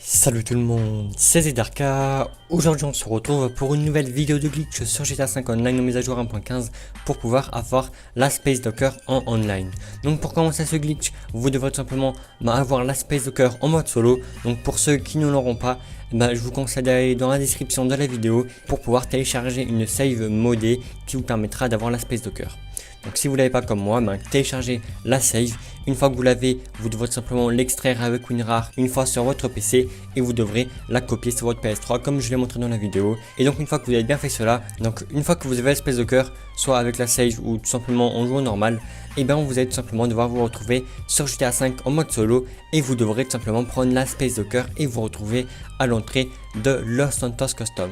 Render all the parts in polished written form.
Salut tout le monde, c'est Zedarka. Aujourd'hui on se retrouve pour une nouvelle vidéo de glitch sur GTA 5 Online en mise à jour 1.15 pour pouvoir avoir la Space Docker en online. Donc pour commencer ce glitch, vous devrez tout simplement avoir la Space Docker en mode solo. Donc pour ceux qui ne l'auront pas, je vous conseille d'aller dans la description de la vidéo pour pouvoir télécharger une save modée qui vous permettra d'avoir la Space Docker. Donc si vous ne l'avez pas comme moi, téléchargez la save. Une fois que vous l'avez, vous devrez simplement l'extraire avec WinRAR une fois sur votre PC et vous devrez la copier sur votre PS3 comme je l'ai montré dans la vidéo. Et donc une fois que vous avez bien fait cela, donc une fois que vous avez la Space Docker, soit avec la save ou tout simplement en jouant normal, vous allez tout simplement devoir vous retrouver sur GTA 5 en mode solo et vous devrez tout simplement prendre la Space Docker et vous retrouver à l'entrée de Los Santos Custom.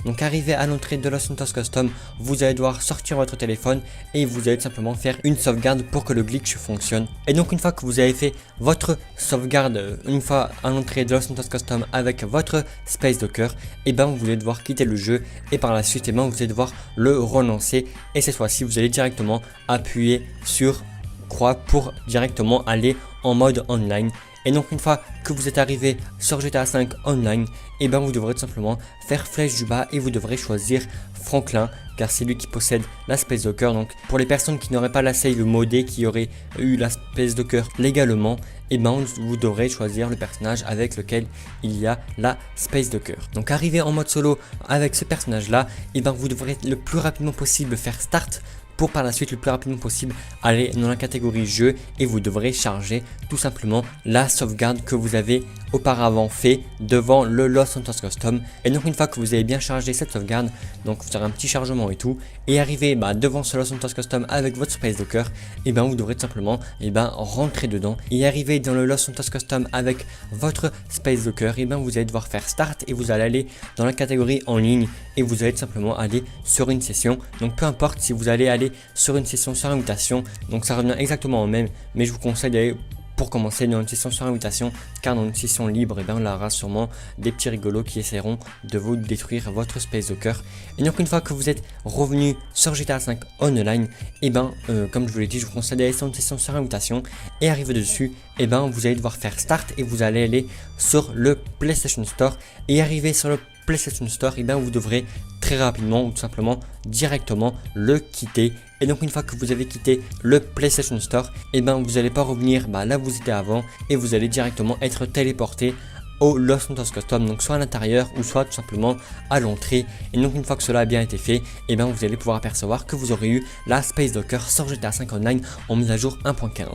Donc arrivé à l'entrée de Los Santos Custom, vous allez devoir sortir votre téléphone et vous allez tout simplement faire une sauvegarde pour que le glitch fonctionne. Et donc une fois que vous avez fait votre sauvegarde, une fois à l'entrée de Los Santos Custom avec votre Space Docker, vous allez devoir quitter le jeu et par la suite vous allez devoir le relancer et cette fois-ci vous allez directement appuyer sur croix pour directement aller en mode online. Et donc une fois que vous êtes arrivé sur GTA 5 Online, vous devrez tout simplement faire flèche du bas et vous devrez choisir Franklin car c'est lui qui possède la Space Docker. Donc pour les personnes qui n'auraient pas la save modée, qui auraient eu la Space Docker légalement, vous devrez choisir le personnage avec lequel il y a la Space Docker. Donc arrivé en mode solo avec ce personnage là, vous devrez le plus rapidement possible faire start pour par la suite le plus rapidement possible aller dans la catégorie jeu et vous devrez charger tout simplement la sauvegarde que vous avez auparavant fait devant le Los Santos Custom. Et donc une fois que vous avez bien chargé cette sauvegarde, donc vous aurez un petit chargement et tout, et arriver devant ce Los Santos Custom avec votre Space Docker, vous devrez tout simplement rentrer dedans et arriver dans le Los Santos Custom avec votre Space Docker, vous allez devoir faire start et vous allez aller dans la catégorie en ligne et vous allez tout simplement aller sur une session. Donc peu importe si vous allez aller sur une session sur invitation, donc ça revient exactement au même, mais je vous conseille d'aller pour commencer dans une session sur invitation car dans une session libre on aura sûrement des petits rigolos qui essaieront de vous détruire votre Space Docker. Et donc une fois que vous êtes revenu sur GTA 5 Online, comme je vous l'ai dit, je vous conseille d'aller sur une session sur invitation et arriver dessus, vous allez devoir faire start et vous allez aller sur le PlayStation Store et arriver sur le PlayStation Store, vous devrez très rapidement ou tout simplement directement le quitter. Et donc une fois que vous avez quitté le PlayStation Store, vous n'allez pas revenir là où vous étiez avant et vous allez directement être téléporté au Los Santos Custom, donc soit à l'intérieur ou soit tout simplement à l'entrée. Et donc une fois que cela a bien été fait, vous allez pouvoir apercevoir que vous aurez eu la Space Docker sur GTA 5 Online en mise à jour 1.15.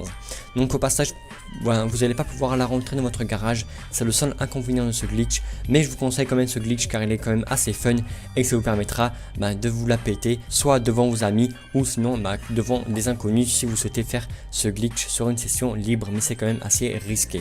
Donc au passage, vous n'allez pas pouvoir la rentrer dans votre garage, c'est le seul inconvénient de ce glitch, mais je vous conseille quand même ce glitch car il est quand même assez fun et ça vous permettra de vous la péter soit devant vos amis ou sinon devant des inconnus si vous souhaitez faire ce glitch sur une session libre, mais c'est quand même assez risqué.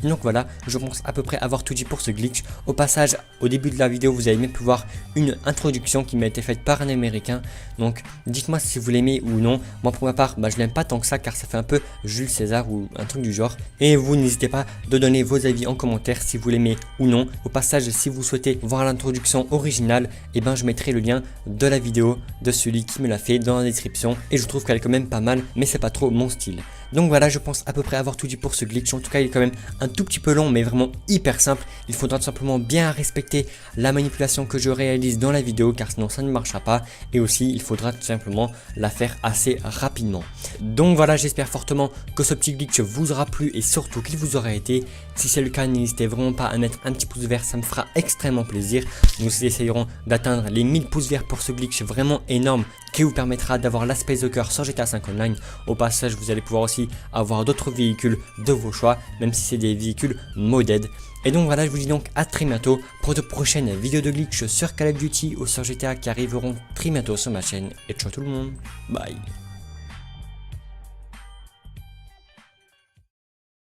Donc voilà, je pense à peu près avoir tout dit pour ce glitch. Au passage, au début de la vidéo, vous avez même pu voir une introduction qui m'a été faite par un américain. Donc dites-moi si vous l'aimez ou non. Moi pour ma part, je l'aime pas tant que ça car ça fait un peu Jules César ou un truc du genre. Et vous n'hésitez pas de donner vos avis en commentaire si vous l'aimez ou non. Au passage, si vous souhaitez voir l'introduction originale, je mettrai le lien de la vidéo de celui qui me l'a fait dans la description. Et je trouve qu'elle est quand même pas mal, mais c'est pas trop mon style. Donc voilà, je pense à peu près avoir tout dit pour ce glitch. En tout cas, il est quand même un tout petit peu long, mais vraiment hyper simple. Il faudra tout simplement bien respecter la manipulation que je réalise dans la vidéo, car sinon ça ne marchera pas. Et aussi, il faudra tout simplement la faire assez rapidement. Donc voilà, j'espère fortement que ce petit glitch vous aura plu et surtout qu'il vous aura été. Si c'est le cas, n'hésitez vraiment pas à mettre un petit pouce vert, ça me fera extrêmement plaisir. Nous essayerons d'atteindre les 1000 pouces verts pour ce glitch vraiment énorme qui vous permettra d'avoir la Space Docker sur GTA 5 Online. Au passage, vous allez pouvoir aussi avoir d'autres véhicules de vos choix, même si c'est des véhicules modded. Et donc voilà, je vous dis donc à très bientôt pour de prochaines vidéos de glitch sur Call of Duty ou sur GTA qui arriveront très bientôt sur ma chaîne. Et ciao tout le monde, bye.